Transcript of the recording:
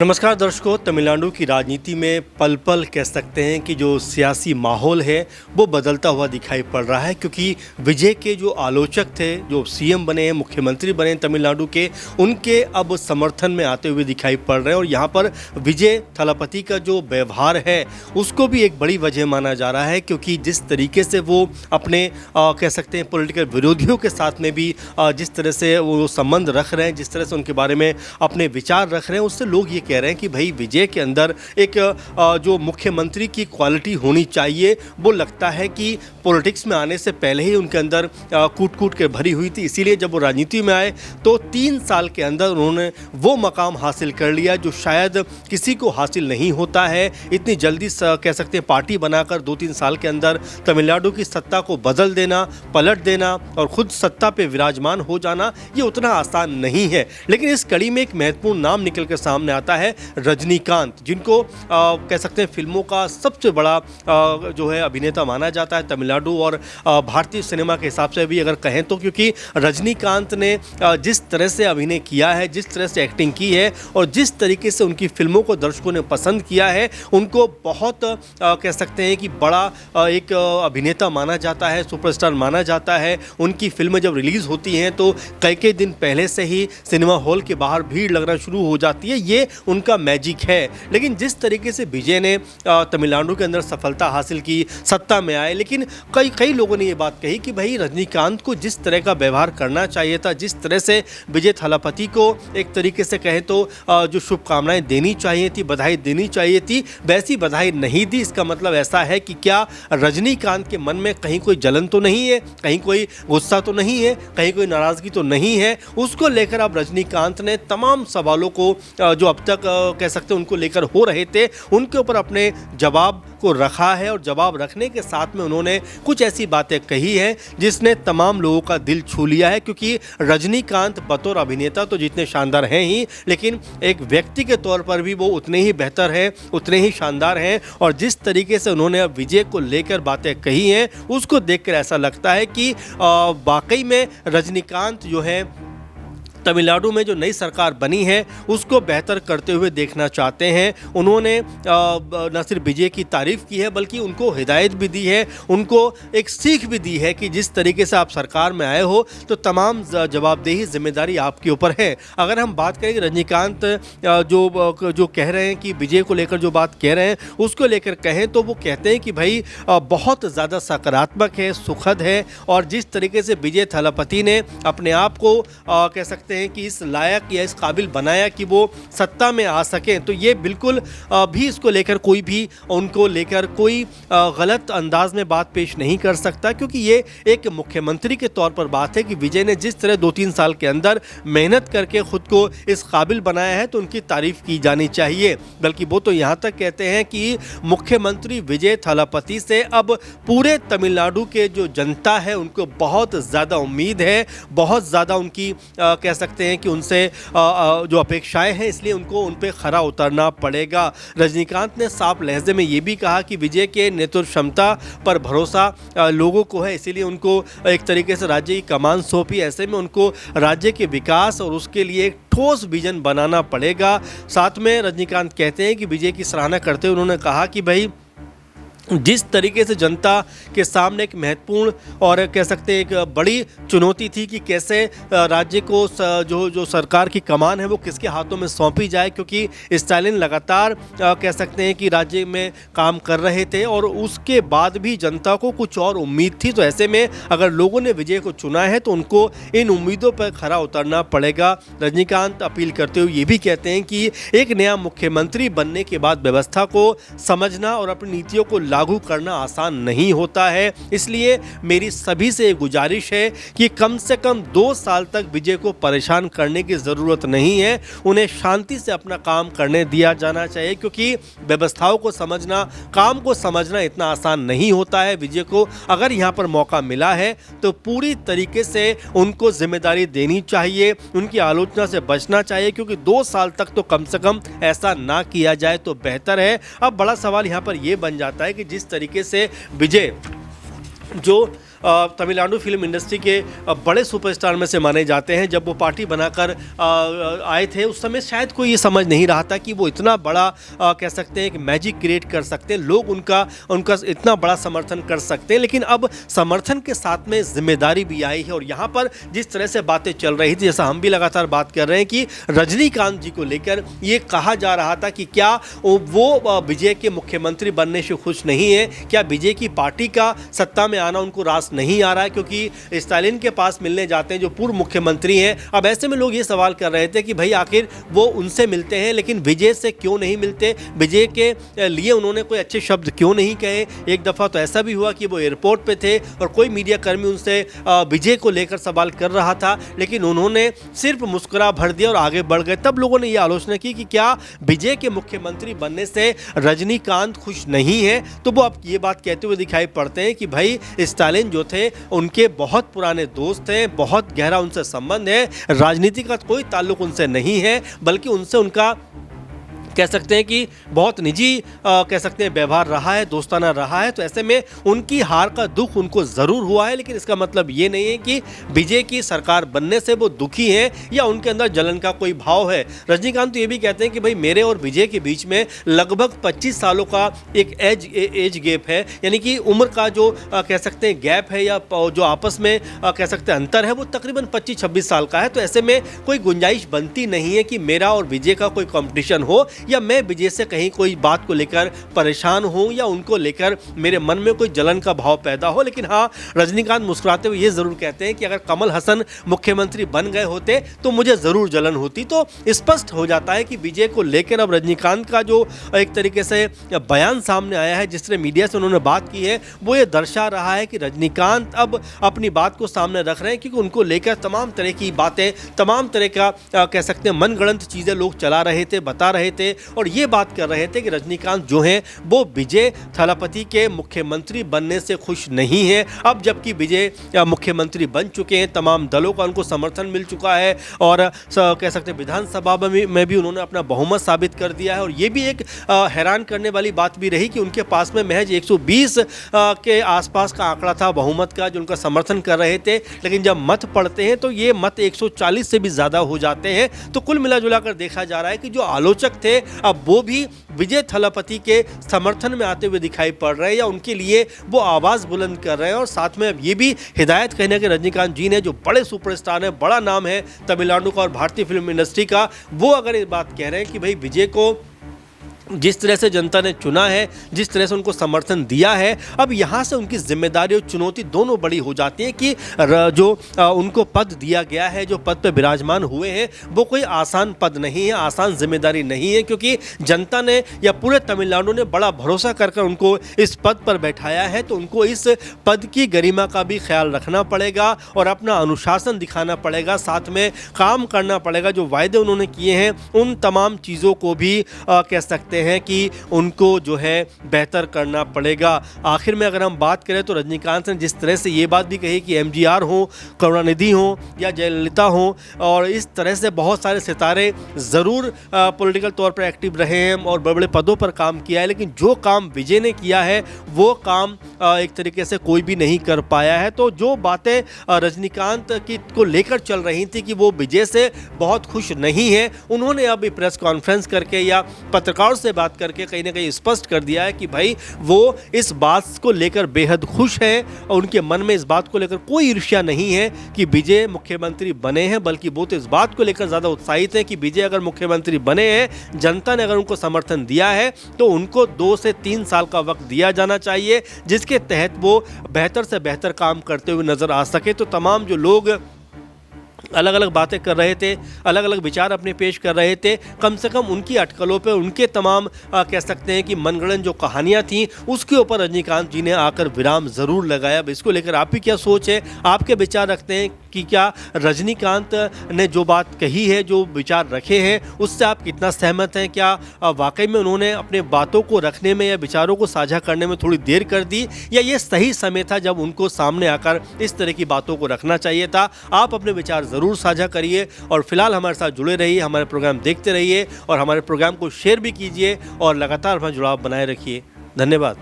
नमस्कार दर्शकों, तमिलनाडु की राजनीति में पल पल कह सकते हैं कि जो सियासी माहौल है वो बदलता हुआ दिखाई पड़ रहा है, क्योंकि विजय के जो आलोचक थे, जो सीएम बने हैं, मुख्यमंत्री बने हैं तमिलनाडु के, उनके अब समर्थन में आते हुए दिखाई पड़ रहे हैं। और यहाँ पर विजय थालापति का जो व्यवहार है उसको भी एक बड़ी वजह माना जा रहा है, क्योंकि जिस तरीके से वो अपने कह सकते हैं पॉलिटिकल विरोधियों के साथ में भी जिस तरह से वो संबंध रख रहे हैं, जिस तरह से उनके बारे में अपने विचार रख रहे हैं, उससे लोग ये कह रहे हैं कि भाई विजय के अंदर एक जो मुख्यमंत्री की क्वालिटी होनी चाहिए, वो लगता है कि पॉलिटिक्स में आने से पहले ही उनके अंदर कूट कूट के भरी हुई थी। इसीलिए जब वो राजनीति में आए तो 3 साल के अंदर उन्होंने वो मकाम हासिल कर लिया जो शायद किसी को हासिल नहीं होता है। इतनी जल्दी कह सकते हैं पार्टी बनाकर 2-3 साल के अंदर तमिलनाडु की सत्ता को बदल देना, पलट देना और खुद सत्ता पे विराजमान हो जाना, ये उतना आसान नहीं है। लेकिन इस कड़ी में एक महत्वपूर्ण नाम निकल कर सामने आता है, रजनीकांत, जिनको कह सकते हैं फिल्मों का सबसे बड़ा जो है अभिनेता माना जाता है तमिलनाडु और भारतीय सिनेमा के हिसाब से भी अगर कहें तो, क्योंकि रजनीकांत ने जिस तरह से अभिनय किया है, जिस तरह से एक्टिंग की है और जिस तरीके से उनकी फिल्मों को दर्शकों ने पसंद किया है, उनको बहुत कह सकते हैं कि बड़ा एक अभिनेता माना जाता है, सुपरस्टार माना जाता है। उनकी फिल्में जब रिलीज़ होती हैं तो कई दिन पहले से ही सिनेमा हॉल के बाहर भीड़ लगना शुरू हो जाती है। ये उनका मैजिक है। लेकिन जिस तरीके से विजय ने तमिलनाडु के अंदर सफलता हासिल की, सत्ता में आए, लेकिन कई लोगों ने ये बात कही कि भाई रजनीकांत को जिस तरह का व्यवहार करना चाहिए था, जिस तरह से विजय थालापति को एक तरीके से कहें तो जो शुभकामनाएं देनी चाहिए थी, बधाई देनी चाहिए थी, वैसी बधाई नहीं दी। इसका मतलब ऐसा है कि क्या रजनीकांत के मन में कहीं कोई जलन तो नहीं है, कहीं कोई गुस्सा तो नहीं है, कहीं कोई नाराज़गी तो नहीं है। उसको लेकर अब रजनीकांत ने तमाम सवालों को जो अब तक कह सकते हैं उनको लेकर हो रहे थे, उनके ऊपर अपने जवाब को रखा है। और जवाब रखने के साथ में उन्होंने कुछ ऐसी बातें कही हैं जिसने तमाम लोगों का दिल छू लिया है, क्योंकि रजनीकांत बतौर अभिनेता तो जितने शानदार हैं ही, लेकिन एक व्यक्ति के तौर पर भी वो उतने ही बेहतर हैं, उतने ही शानदार हैं। और जिस तरीके से उन्होंने अब विजय को लेकर बातें कही हैं, उसको देखकर ऐसा लगता है कि वाकई में रजनीकांत जो है तमिलनाडु में जो नई सरकार बनी है उसको बेहतर करते हुए देखना चाहते हैं। उन्होंने न सिर्फ विजय की तारीफ़ की है बल्कि उनको हिदायत भी दी है, उनको एक सीख भी दी है कि जिस तरीके से आप सरकार में आए हो तो तमाम जवाबदेही जिम्मेदारी आपके ऊपर है। अगर हम बात करें कि रजनीकांत जो कह रहे हैं कि विजय को लेकर जो बात कह रहे हैं उसको लेकर कहें तो वो कहते हैं कि भाई बहुत ज़्यादा सकारात्मक है, सुखद है। और जिस तरीके से विजय थालापति ने अपने आप को कह सकते हैं कि इस लायक या इस काबिल बनाया कि वो सत्ता में आ सकें, तो ये बिल्कुल भी इसको लेकर कोई भी उनको लेकर कोई गलत अंदाज में बात पेश नहीं कर सकता, क्योंकि ये एक मुख्यमंत्री के तौर पर बात है कि विजय ने जिस तरह 2-3 साल के अंदर मेहनत करके खुद को इस काबिल बनाया है तो उनकी तारीफ की जानी चाहिए। बल्कि वो तो यहाँ तक कहते हैं कि मुख्यमंत्री विजय थालापति से अब पूरे तमिलनाडु के जो जनता है उनको बहुत ज़्यादा उम्मीद है, बहुत ज़्यादा उनकी कह सकते हैं कि उनसे जो अपेक्षाएं हैं, इसलिए उनको उन पे खरा उतरना पड़ेगा। रजनीकांत ने साफ लहजे में ये भी कहा कि विजय के नेतृत्व क्षमता पर भरोसा लोगों को है, इसीलिए उनको एक तरीके से राज्य की कमान सौंपी। ऐसे में उनको राज्य के विकास और उसके लिए एक ठोस विजन बनाना पड़ेगा। साथ में रजनीकांत कहते हैं कि विजय की सराहना करते हुए उन्होंने कहा कि भाई जिस तरीके से जनता के सामने एक महत्वपूर्ण और कह सकते हैं एक बड़ी चुनौती थी कि कैसे राज्य को जो सरकार की कमान है वो किसके हाथों में सौंपी जाए, क्योंकि स्टालिन लगातार कह सकते हैं कि राज्य में काम कर रहे थे और उसके बाद भी जनता को कुछ और उम्मीद थी। तो ऐसे में अगर लोगों ने विजय को चुना है तो उनको इन उम्मीदों पर खरा उतरना पड़ेगा। रजनीकांत अपील करते हुए ये भी कहते हैं कि एक नया मुख्यमंत्री बनने के बाद व्यवस्था को समझना और अपनी नीतियों को लागू करना आसान नहीं होता है। इसलिए मेरी सभी से गुजारिश है कि कम से कम 2 साल तक विजय को परेशान करने की ज़रूरत नहीं है, उन्हें शांति से अपना काम करने दिया जाना चाहिए, क्योंकि व्यवस्थाओं को समझना, काम को समझना इतना आसान नहीं होता है। विजय को अगर यहाँ पर मौका मिला है तो पूरी तरीके से उनको जिम्मेदारी देनी चाहिए, उनकी आलोचना से बचना चाहिए, क्योंकि 2 साल तक तो कम से कम ऐसा ना किया जाए तो बेहतर है। अब बड़ा सवाल यहाँ पर यह बन जाता है कि जिस तरीके से विजय जो तमिलनाडु फिल्म इंडस्ट्री के बड़े सुपरस्टार में से माने जाते हैं। जब वो पार्टी बनाकर आए थे उस समय शायद कोई ये समझ नहीं रहा था कि वो इतना बड़ा कह सकते हैं कि मैजिक क्रिएट कर सकते हैं, लोग उनका इतना बड़ा समर्थन कर सकते हैं। लेकिन अब समर्थन के साथ में जिम्मेदारी भी आई है और यहाँ पर जिस तरह से बातें चल रही थी, जैसा हम भी लगातार बात कर रहे हैं कि रजनीकांत जी को लेकर ये कहा जा रहा था कि क्या वो विजय के मुख्यमंत्री बनने से खुश नहीं है, क्या विजय की पार्टी का सत्ता में आना उनको रास नहीं आ रहा है, क्योंकि स्टालिन के पास मिलने जाते हैं जो पूर्व मुख्यमंत्री हैं। अब ऐसे में लोग ये सवाल कर रहे थे कि भाई आखिर वो उनसे मिलते हैं लेकिन विजय से क्यों नहीं मिलते, विजय के लिए उन्होंने कोई अच्छे शब्द क्यों नहीं कहे। एक दफ़ा तो ऐसा भी हुआ कि वो एयरपोर्ट पे थे और कोई मीडिया कर्मी उनसे विजय को लेकर सवाल कर रहा था, लेकिन उन्होंने सिर्फ मुस्कुरा भर दिया और आगे बढ़ गए। तब लोगों ने ये आलोचना की कि क्या विजय के मुख्यमंत्री बनने से रजनीकांत खुश नहीं है। तो वो अब ये बात कहते हुए दिखाई पड़ते हैं कि भाई स्टालिन जो थे उनके बहुत पुराने दोस्त हैं, बहुत गहरा उनसे संबंध है, राजनीति का कोई ताल्लुक उनसे नहीं है, बल्कि उनसे उनका कह सकते हैं कि बहुत निजी कह सकते हैं व्यवहार रहा है, दोस्ताना रहा है। तो ऐसे में उनकी हार का दुख उनको ज़रूर हुआ है, लेकिन इसका मतलब ये नहीं है कि विजय की सरकार बनने से वो दुखी हैं या उनके अंदर जलन का कोई भाव है। रजनीकांत तो ये भी कहते हैं कि भाई मेरे और विजय के बीच में लगभग 25 सालों का एक एज गैप है, यानी कि उम्र का जो कह सकते हैं गैप है या जो आपस में कह सकते हैं अंतर है वो तकरीबन 25-26 साल का है। तो ऐसे में कोई गुंजाइश बनती नहीं है कि मेरा और विजय का कोई कॉम्पिटिशन हो या मैं विजय से कहीं कोई बात को लेकर परेशान हूं या उनको लेकर मेरे मन में कोई जलन का भाव पैदा हो। लेकिन हाँ, रजनीकांत मुस्कुराते हुए ये ज़रूर कहते हैं कि अगर कमल हसन मुख्यमंत्री बन गए होते तो मुझे ज़रूर जलन होती। तो स्पष्ट हो जाता है कि विजय को लेकर अब रजनीकांत का जो एक तरीके से बयान सामने आया है, जिस तरह मीडिया से उन्होंने बात की है, वो ये दर्शा रहा है कि रजनीकांत अब अपनी बात को सामने रख रहे हैं, क्योंकि उनको लेकर तमाम तरह की बातें, तमाम तरह का कह सकते हैं मनगढ़ंत चीज़ें लोग चला रहे थे, बता रहे थे और ये बात कर रहे थे कि रजनीकांत जो हैं वो विजय थलापति के मुख्यमंत्री बनने से खुश नहीं है। अब जबकि विजय मुख्यमंत्री बन चुके हैं, तमाम दलों का उनको समर्थन मिल चुका है और कह सकते हैं विधानसभा में भी उन्होंने अपना बहुमत साबित कर दिया है। और ये भी एक हैरान करने वाली बात भी रही कि उनके पास में महज 120 के आसपास का आंकड़ा था बहुमत का, जो उनका समर्थन कर रहे थे। लेकिन जब मत पड़ते हैं तो ये मत 140 से भी ज़्यादा हो जाते हैं। तो कुल मिला जुला कर देखा जा रहा है कि जो आलोचक थे अब वो भी विजय थलापति के समर्थन में आते हुए दिखाई पड़ रहे हैं या उनके लिए वो आवाज़ बुलंद कर रहे हैं। और साथ में अब ये भी हिदायत कहने के रजनीकांत जी ने, जो बड़े सुपरस्टार हैं, बड़ा नाम है तमिलनाडु का और भारतीय फिल्म इंडस्ट्री का, वो अगर ये बात कह रहे हैं कि भाई विजय को जिस तरह से जनता ने चुना है, जिस तरह से उनको समर्थन दिया है, अब यहाँ से उनकी जिम्मेदारी और चुनौती दोनों बड़ी हो जाती है कि जो उनको पद दिया गया है, जो पद पे विराजमान हुए हैं, वो कोई आसान पद नहीं है, आसान जिम्मेदारी नहीं है, क्योंकि जनता ने या पूरे तमिलनाडु ने बड़ा भरोसा कर उनको इस पद पर बैठाया है। तो उनको इस पद की गरिमा का भी ख्याल रखना पड़ेगा और अपना अनुशासन दिखाना पड़ेगा, साथ में काम करना पड़ेगा। जो वायदे उन्होंने किए हैं उन तमाम चीज़ों को भी कह सकते हैं कि उनको जो है बेहतर करना पड़ेगा। आखिर में अगर हम बात करें तो रजनीकांत ने जिस तरह से ये बात भी कही कि एमजीआर हो, करुणानिधि हो या जयललिता हो, और इस तरह से बहुत सारे सितारे ज़रूर पॉलिटिकल तौर पर एक्टिव रहे हैं और बड़े बड़े पदों पर काम किया है, लेकिन जो काम विजय ने किया है वो काम एक तरीके से कोई भी नहीं कर पाया है। तो जो बातें रजनीकांत की को लेकर चल रही थी कि वो विजय से बहुत खुश नहीं है, उन्होंने अब प्रेस कॉन्फ्रेंस करके या पत्रकारों से बात करके कहीं ना कहीं स्पष्ट कर दिया है कि भाई वो इस बात को लेकर बेहद खुश हैं और उनके मन में इस बात को लेकर कोई ईर्ष्या नहीं है कि विजय मुख्यमंत्री बने हैं, बल्कि वो तो इस बात को लेकर ज़्यादा उत्साहित है कि विजय अगर मुख्यमंत्री बने हैं, जनता ने अगर उनको समर्थन दिया है तो उनको 2 से 3 साल का वक्त दिया जाना चाहिए, जिसके तहत वो बेहतर से बेहतर काम करते हुए नज़र आ सके। तो तमाम जो लोग अलग अलग बातें कर रहे थे, अलग अलग विचार अपने पेश कर रहे थे, कम से कम उनकी अटकलों पे, उनके तमाम कह सकते हैं कि मनगढ़ंत जो कहानियां थी उसके ऊपर रजनीकांत जी ने आकर विराम ज़रूर लगाया। अब इसको लेकर आपकी क्या सोच है, आपके विचार रखते हैं कि क्या रजनीकांत ने जो बात कही है, जो विचार रखे हैं, उससे आप कितना सहमत हैं? क्या वाकई में उन्होंने अपने बातों को रखने में या विचारों को साझा करने में थोड़ी देर कर दी, या ये सही समय था जब उनको सामने आकर इस तरह की बातों को रखना चाहिए था? आप अपने विचार ज़रूर साझा करिए और फिलहाल हमारे साथ जुड़े रहिए, हमारे प्रोग्राम देखते रहिए और हमारे प्रोग्राम को शेयर भी कीजिए और लगातार अपना जुड़ाव बनाए रखिए। धन्यवाद।